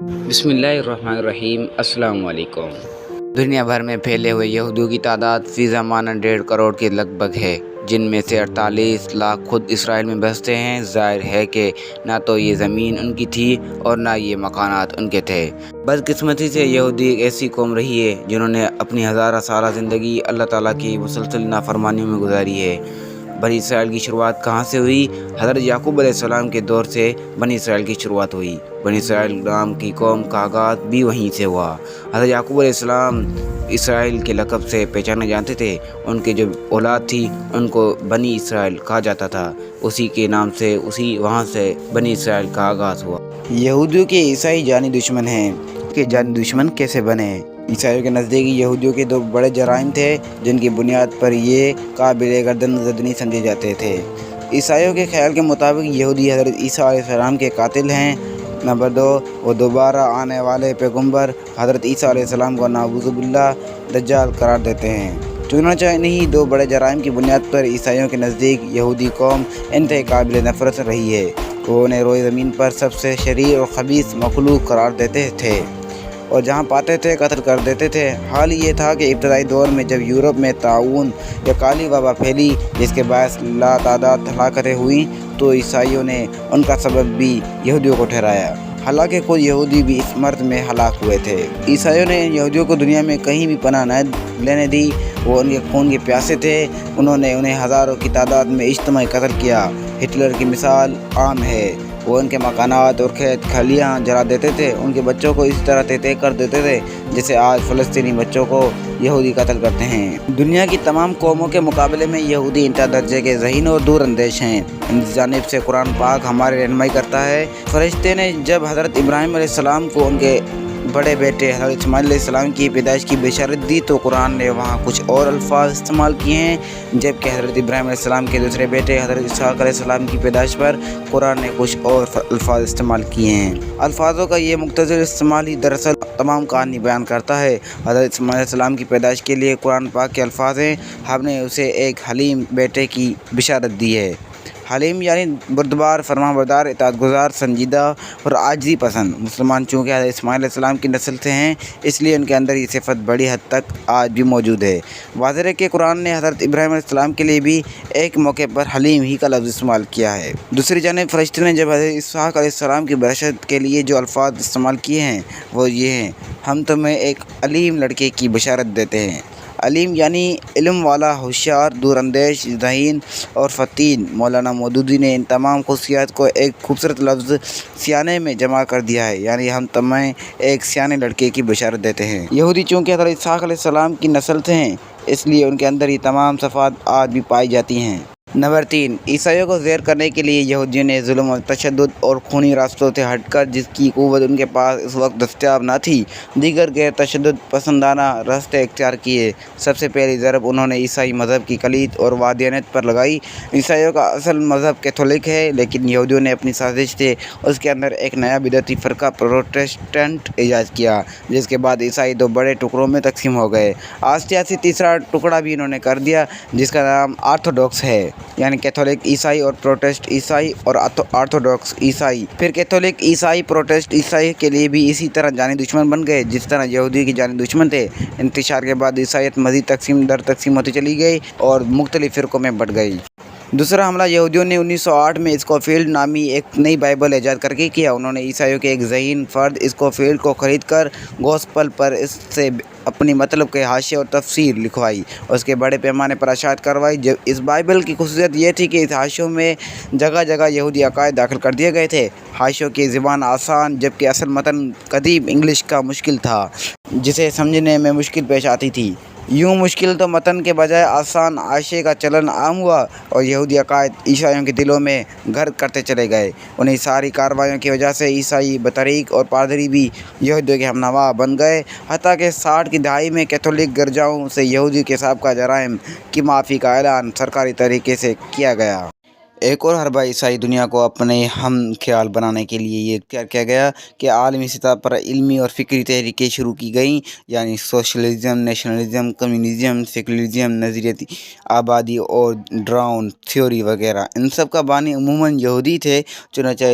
بسم اللہ الرحمن الرحیم۔ السلام علیکم۔ دنیا بھر میں پھیلے ہوئے یہودیوں کی تعداد فی زمانہ 1.5 کروڑ کے لگ بھگ ہے، جن میں سے 48 لاکھ خود اسرائیل میں بستے ہیں۔ ظاہر ہے کہ نہ تو یہ زمین ان کی تھی اور نہ یہ مکانات ان کے تھے۔ بدقسمتی سے یہودی ایک ایسی قوم رہی ہے جنہوں نے اپنی ہزارہ سالہ زندگی اللہ تعالیٰ کی مسلسل نافرمانیوں میں گزاری ہے۔ بنی اسرائیل کی شروعات کہاں سے ہوئی؟ حضرت یعقوب علیہ السلام کے دور سے بنی اسرائیل کی شروعات ہوئی۔ بنی اسرائیل نام کی قوم کا آغاز بھی وہیں سے ہوا۔ حضرت یعقوب علیہ السلام اسرائیل کے لقب سے پہچانے جاتے تھے۔ ان کے جو اولاد تھی ان کو بنی اسرائیل کہا جاتا تھا۔ اسی کے نام سے وہاں سے بنی اسرائیل کا آغاز ہوا۔ یہودیوں کے عیسائی جانی دشمن ہیں۔ کہ جانی دشمن کیسے بنے؟ عیسائیوں کے نزدیک یہودیوں کے 2 بڑے جرائم تھے جن کی بنیاد پر یہ قابل گردن زدنی سمجھے جاتے تھے۔ عیسائیوں کے خیال کے مطابق یہودی حضرت عیسیٰ علیہ السلام کے قاتل ہیں۔ نمبر 2، وہ دوبارہ آنے والے پیغمبر حضرت عیسیٰ علیہ السلام کو نعوذ باللہ دجال قرار دیتے ہیں۔ چنانچہ انہی 2 بڑے جرائم کی بنیاد پر عیسائیوں کے نزدیک یہودی قوم انتہائی قابل نفرت رہی ہے۔ وہ انہیں روئے زمین پر سب سے شریر اور خبیث مخلوق قرار دیتے تھے اور جہاں پاتے تھے قتل کر دیتے تھے۔ حال یہ تھا کہ ابتدائی دور میں جب یورپ میں طاعون یا کالی وبا پھیلی جس کے باعث لاتعداد ہلاکتیں ہوئیں تو عیسائیوں نے ان کا سبب بھی یہودیوں کو ٹھہرایا، حالانکہ خود یہودی بھی اس مرض میں ہلاک ہوئے تھے۔ عیسائیوں نے یہودیوں کو دنیا میں کہیں بھی پناہ نہ لینے دی۔ وہ ان کے خون کے پیاسے تھے۔ انہوں نے انہیں ہزاروں کی تعداد میں اجتماعی قتل کیا۔ ہٹلر کی مثال عام ہے۔ وہ ان کے مکانات اور کھیت کھلیاں جلا دیتے تھے، ان کے بچوں کو اس طرح تہہ کر دیتے تھے جیسے آج فلسطینی بچوں کو یہودی قتل کرتے ہیں۔ دنیا کی تمام قوموں کے مقابلے میں یہودی انتہا درجے کے ذہین اور دور اندیش ہیں۔ ان کی جانب سے قرآن پاک ہماری رہنمائی کرتا ہے۔ فرشتے نے جب حضرت ابراہیم علیہ السلام کو ان کے بڑے بیٹے حضرت اسماعیل علیہ السلام کی پیدائش کی بشارت دی تو قرآن نے وہاں کچھ اور الفاظ استعمال کیے ہیں، جبکہ حضرت ابراہیم علیہ السلام کے دوسرے بیٹے حضرت اسحاق علیہ السلام کی پیدائش پر قرآن نے کچھ اور الفاظ استعمال کیے ہیں۔ الفاظوں کا یہ مختصر استعمال ہی دراصل تمام کہانی بیان کرتا ہے۔ حضرت اسماعیل علیہ السلام کی پیدائش کے لیے قرآن پاک کے الفاظ ہیں، ہم نے اسے ایک حلیم بیٹے کی بشارت دی ہے۔ حلیم یعنی بردبار، فرمانبردار، اطاعت گزار، سنجیدہ اور عاجزی پسند۔ مسلمان چونکہ حضرت اسماعیل علیہ السلام کی نسل سے ہیں اس لیے ان کے اندر یہ صفت بڑی حد تک آج بھی موجود ہے۔ واضح ہے کہ قرآن نے حضرت ابراہیم علیہ السلام کے لیے بھی ایک موقع پر حلیم ہی کا لفظ استعمال کیا ہے۔ دوسری جانب فرشتے نے جب حضرت اسحاق علیہ السلام کی بشارت کے لیے جو الفاظ استعمال کیے ہیں وہ یہ ہیں، ہم تمہیں ایک علیم لڑکے کی بشارت دیتے ہیں۔ علیم یعنی علم والا، ہوشیار، دور اندیش، ذہین اور فطین۔ مولانا مودودی نے ان تمام خصوصیات کو ایک خوبصورت لفظ سیانے میں جمع کر دیا ہے، یعنی ہم تمہیں ایک سیانے لڑکے کی بشارت دیتے ہیں۔ یہودی چونکہ حضرت اسحاق علیہ السلام کی نسل سے ہیں اس لیے ان کے اندر یہ تمام صفات آج بھی پائی جاتی ہیں۔ نمبر 3، عیسائیوں کو زیر کرنے کے لیے یہودیوں نے ظلم و تشدد اور خونی راستوں سے ہٹ کر جس کی قوت ان کے پاس اس وقت دستیاب نہ تھی، دیگر غیر تشدد پسندانہ راستے اختیار کیے۔ سب سے پہلی ضرب انہوں نے عیسائی مذہب کی کلید اور وحدانیت پر لگائی۔ عیسائیوں کا اصل مذہب کیتھولک ہے، لیکن یہودیوں نے اپنی سازش سے اس کے اندر ایک نیا بدعتی فرقہ پروٹسٹنٹ ایجاد کیا، جس کے بعد عیسائی 2 بڑے ٹکڑوں میں تقسیم ہو گئے۔ آہستہ آہستہ تیسرا ٹکڑا بھی انہوں نے کر دیا جس کا نام آرتھوڈوکس ہے، یعنی کیتھولک عیسائی اور پروٹسٹ عیسائی اور آرتھوڈوکس عیسائی۔ پھر کیتھولک عیسائی پروٹسٹ عیسائی کے لیے بھی اسی طرح جانی دشمن بن گئے جس طرح یہودی کی جانی دشمن تھے۔ انتشار کے بعد عیسائیت مزید تقسیم در تقسیم ہوتی چلی گئی اور مختلف فرقوں میں بٹ گئی۔ دوسرا حملہ یہودیوں نے 1908 میں اسکوفیلڈ نامی ایک نئی بائبل ایجاد کر کے کیا۔ انہوں نے عیسائیوں کے ایک ذہین فرد اسکوفیلڈ کو خرید کر گوسپل پر اس سے اپنی مطلب کے حاشیے اور تفسیر لکھوائی، اس کے بڑے پیمانے پر اشاعت کروائی۔ جب اس بائبل کی خصوصیت یہ تھی کہ اس حاشیوں میں جگہ جگہ یہودی عقائد داخل کر دیے گئے تھے۔ حاشیوں کی زبان آسان جبکہ اصل متن قدیم انگلش کا مشکل تھا جسے سمجھنے میں مشکل پیش آتی تھی۔ یوں مشکل تو متن کے بجائے آسان حاشیے کا چلن عام ہوا اور یہودی عقائد عیسائیوں کے دلوں میں گھر کرتے چلے گئے۔ انہیں ساری کارروائیوں کی وجہ سے عیسائی بطریق اور پادری بھی یہودیوں کے ہمنوا بن گئے، حتیٰ کہ 60 کی دہائی میں کیتھولک گرجاؤں سے یہودی کے سابقہ جرائم کی معافی کا اعلان سرکاری طریقے سے کیا گیا۔ ایک اور حربہ عیسائی دنیا کو اپنے ہم خیال بنانے کے لیے یہ اختیار کیا گیا کہ عالمی سطح پر علمی اور فکری تحریکیں شروع کی گئیں، یعنی سوشلزم، نیشنلزم، کمیونزم، سیکولرزم، نظریاتی آبادی اور ڈراؤن تھیوری وغیرہ۔ ان سب کا بانی عموماً یہودی تھے۔ چنانچہ